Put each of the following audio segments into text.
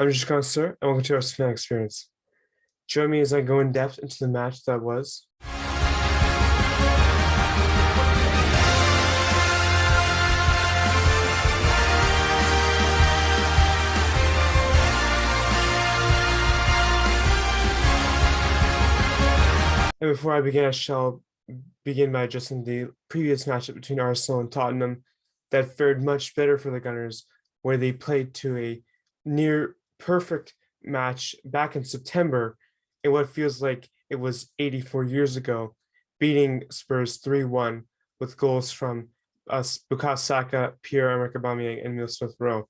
I'm just Sir, and welcome to our fan experience. Join me as I go in depth into the match that was. And before I begin, I shall begin by addressing the previous matchup between Arsenal and Tottenham that fared much better for the Gunners, where they played to a near perfect match back in September in what feels like it was 84 years ago, beating Spurs 3-1 with goals from Bukayo Saka, Pierre-Emerick Aubameyang, and Emile Smith-Rowe.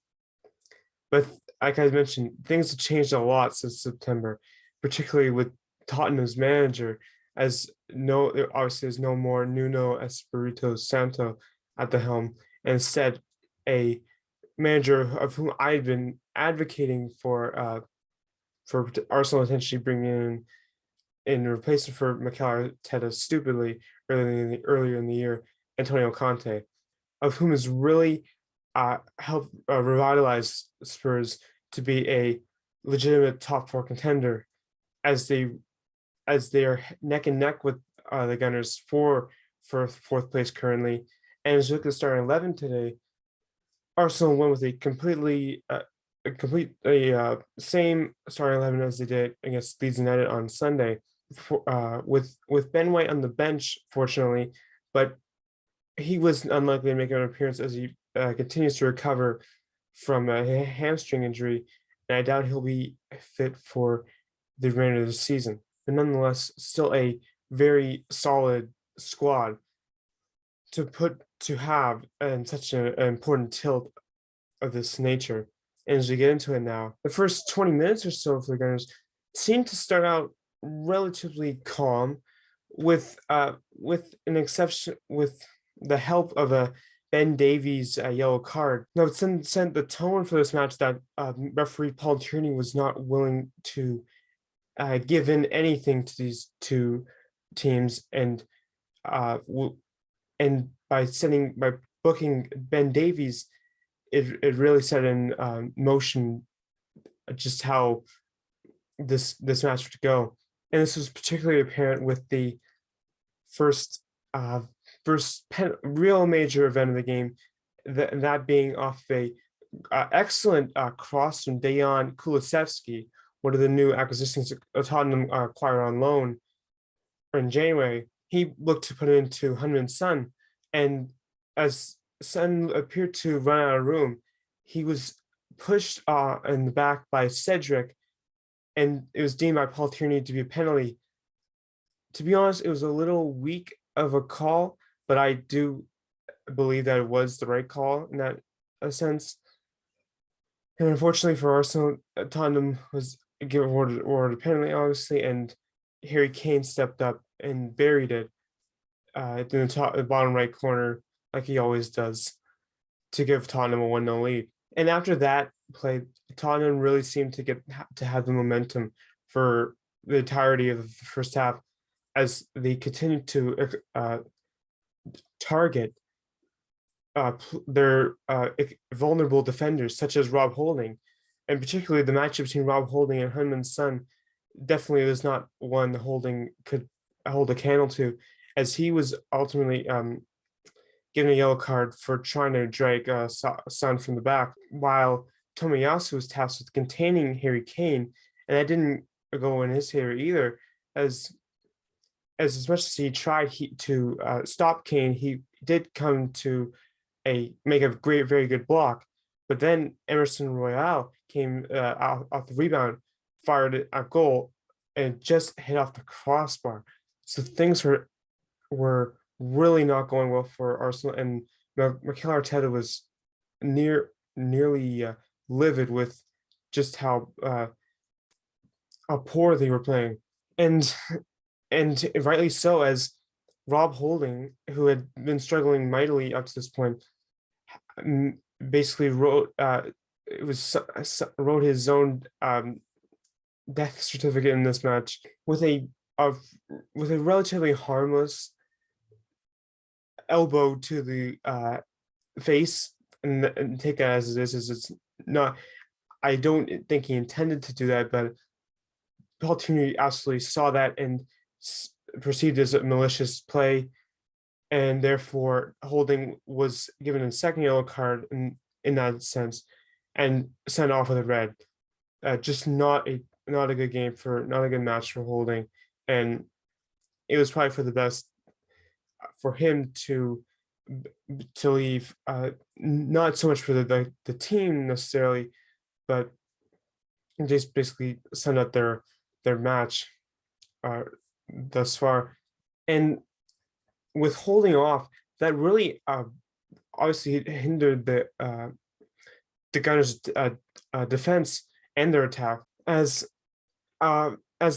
But like I mentioned, things have changed a lot since September, particularly with Tottenham's manager, as obviously there's no more Nuno Espirito Santo at the helm, and instead a manager of whom I've been advocating for Arsenal essentially bringing in replacement for Mikel Arteta stupidly earlier in the year, Antonio Conte, of whom has really helped revitalize Spurs to be a legitimate top four contender, as they are neck and neck with the Gunners for fourth place currently. And as we look at the starting 11 today, Arsenal went with a same starting 11 as they did against Leeds United on Sunday, with Ben White on the bench, fortunately, but he was unlikely to make an appearance as he continues to recover from a hamstring injury, and I doubt he'll be fit for the remainder of the season. But nonetheless, still a very solid squad to have in such an important tilt of this nature. And as we get into it now, the first 20 minutes or so for the Gunners seemed to start out relatively calm, with an exception with the help of a Ben Davies yellow card. Now, it sent the tone for this match that referee Paul Tierney was not willing to give in anything to these two teams, and by booking Ben Davies, it really set in motion just how this match would go. And this was particularly apparent with the first real major event of the game, that being off a excellent cross from Dejan Kulusevski, one of the new acquisitions Tottenham acquired on loan in January. He looked to put it into Heung-min Son, and as Son appeared to run out of room, he was pushed in the back by Cedric, and it was deemed by Paul Tierney to be a penalty. To be honest, it was a little weak of a call, but I do believe that it was the right call in that sense. And unfortunately for Arsenal, Tottenham was given awarded a penalty, obviously, and Harry Kane stepped up and buried it in the bottom right corner, like he always does, to give Tottenham a 1-0 lead. And after that play, Tottenham really seemed to have the momentum for the entirety of the first half, as they continued to target their vulnerable defenders, such as Rob Holding, and particularly the matchup between Rob Holding and Heung-min Son definitely was not one Holding could hold a candle to, as he was ultimately given a yellow card for trying to drag Son from the back, while Tomiyasu was tasked with containing Harry Kane, and that didn't go in his favor either, as much as he tried to stop Kane, he did come to make a very good block. But then Emerson Royale came off the rebound, fired a goal, and just hit off the crossbar. So things were really not going well for Arsenal, and Mikel Arteta was nearly livid with just how poor they were playing, and rightly so, as Rob Holding, who had been struggling mightily up to this point, basically wrote his own death certificate in this match with a relatively harmless elbow to the face, and take that as it is. It's not. I don't think he intended to do that, but Peltini absolutely saw that and perceived as a malicious play, and therefore holding was given a second yellow card in that sense, and sent off with a red. Just not a good game for not a good match for holding, and it was probably for the best for him to leave. Not so much for the team necessarily, but just basically send out their match uh, thus far. And with holding off, that really obviously hindered the Gunners' defense and their attack. As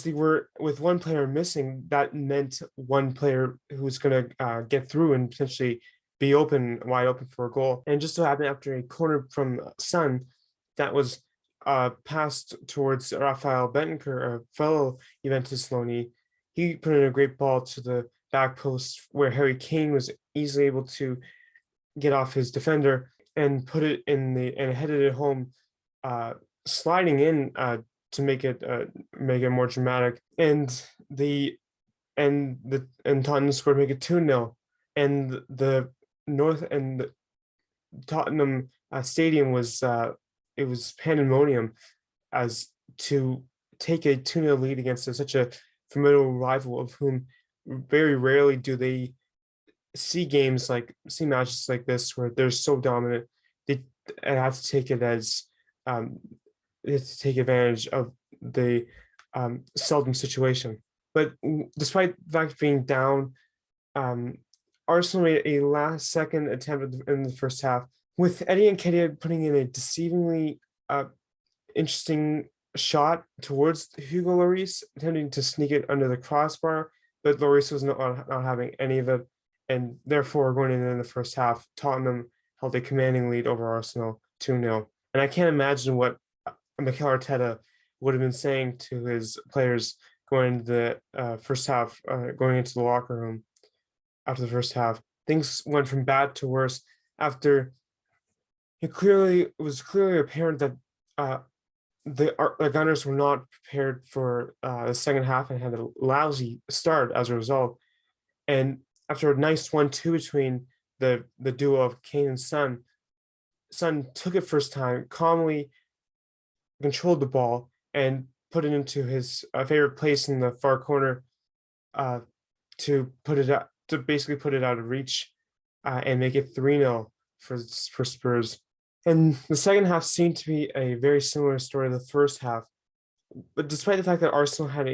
they were with one player missing, that meant one player who's going to get through and potentially be wide open for a goal. And just so happened after a corner from Sun, that was passed towards Rafael Bentancur, a fellow Juventus loanee. He put in a great ball to the back post where Harry Kane was easily able to get off his defender and put it in and headed it home, sliding in to make it more dramatic. And Tottenham scored, make it 2-0. And the North and the Tottenham stadium was it was pandemonium as to take a 2-0 lead against such a formidable rival, of whom very rarely do they see matches like this where they're so dominant. They have to take it as they have to take advantage of the seldom situation. But despite the fact of being down, Arsenal made a last-second attempt in the first half, with Eddie Nketiah putting in a deceivingly interesting shot towards Hugo Lloris, attempting to sneak it under the crossbar, but Lloris was not having any of it, and therefore going in the first half, Tottenham held a commanding lead over Arsenal 2-0. And I can't imagine what Mikel Arteta would have been saying to his players going into the first half, going into the locker room after the first half. Things went from bad to worse after it was clearly apparent that the Gunners were not prepared for the second half and had a lousy start as a result. And after a nice 1-2 between the duo of Kane and Son took it first time, calmly controlled the ball and put it into his favorite place in the far corner to basically put it out of reach and make it 3-0 for Spurs. And the second half seemed to be a very similar story to the first half, but despite the fact that Arsenal had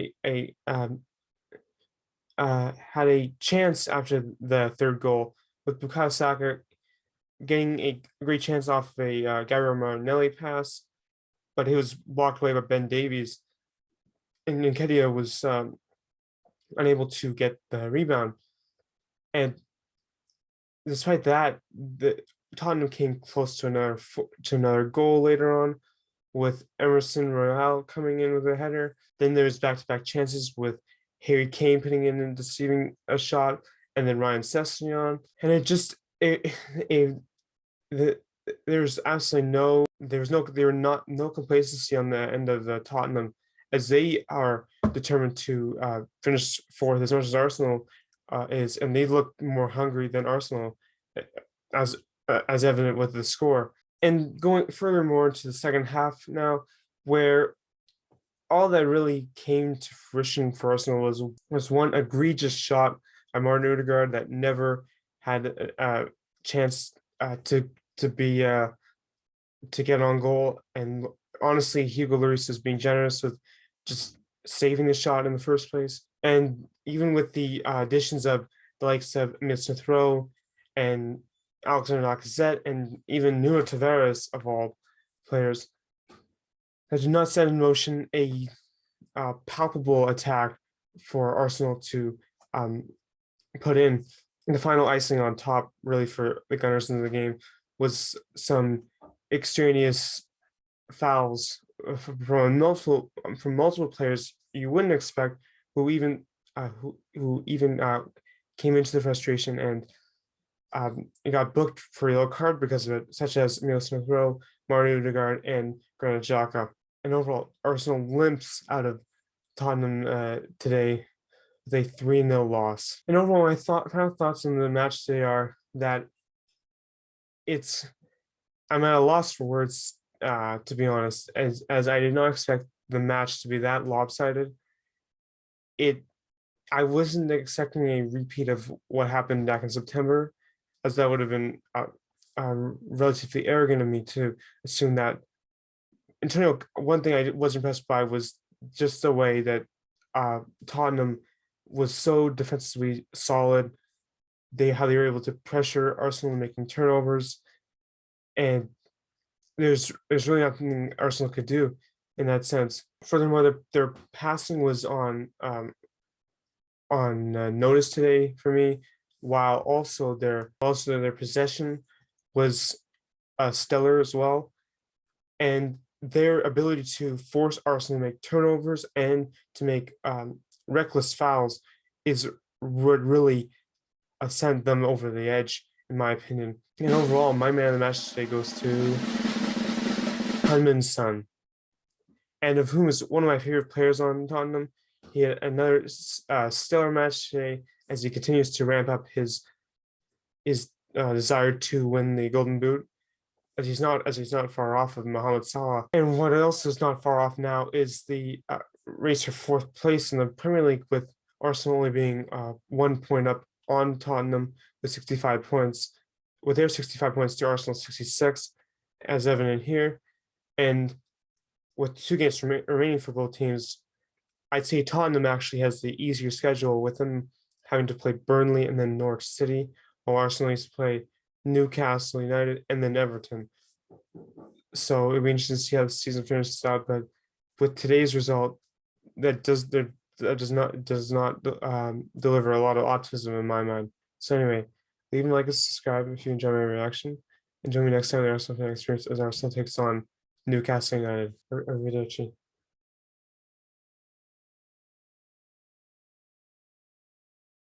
a chance after the third goal, with Bukayo Saka getting a great chance off a Gabriel Martinelli pass, but he was blocked away by Ben Davies, and Nketiah was unable to get the rebound. And despite that, the Tottenham came close to another goal later on, with Emerson Royale coming in with a header. Then there's back-to-back chances with Harry Kane putting in and deceiving a shot, and then Ryan Sessegnon. And there's absolutely no complacency on the end of Tottenham, as they are determined to finish fourth as much as Arsenal is, and they look more hungry than Arsenal, as evident with the score. And going furthermore into the second half now, where all that really came to fruition for Arsenal was one egregious shot by Martin Odegaard that never had a chance to get on goal. And honestly, Hugo Lloris is being generous with just saving the shot in the first place. And even with the additions of the likes of Emile Smith-Rowe and Alexander Lacazette and even Nuno Tavares, of all players, that did not set in motion a palpable attack for Arsenal to put in. And the final icing on top, really, for the Gunners in the game was some extraneous fouls from multiple players you wouldn't expect, who even came into the frustration and He got booked for a yellow card because of it, such as Emil Smith-Rowe, Mario Odegaard, and Granit Xhaka. And overall, Arsenal limps out of Tottenham today with a 3-0 loss. And overall, my final thoughts on the match today are that it's I'm at a loss for words, to be honest, as I did not expect the match to be that lopsided. It I wasn't expecting a repeat of what happened back in September, as that would have been relatively arrogant of me to assume that. Antonio, one thing I was impressed by was just the way that Tottenham was so defensively solid. How they were able to pressure Arsenal making turnovers, and there's really nothing Arsenal could do in that sense. Furthermore, their passing was on notice today for me, while also their possession was stellar as well, and their ability to force Arsenal to make turnovers and to make reckless fouls is would really send them over the edge, in my opinion. And overall, my man of the match today goes to Heung-min Son, and of whom is one of my favorite players on Tottenham. He had another stellar match today as he continues to ramp up his desire to win the Golden Boot, as he's not far off of Mohamed Salah. And what else is not far off now is the race for fourth place in the Premier League, with Arsenal only being 1 point up on Tottenham with 65 points, with their 65 points to Arsenal's 66, as evident here. And with 2 games remaining for both teams, I'd say Tottenham actually has the easier schedule, with them having to play Burnley and then Norwich City, while Arsenal needs to play Newcastle United and then Everton. So it'll be interesting to see how the season finishes out. But with today's result, that does not deliver a lot of optimism in my mind. So anyway, leave a like and subscribe if you enjoy my reaction, and join me next time in the Arsenal fan experience as Arsenal takes on Newcastle United. Arrivederci.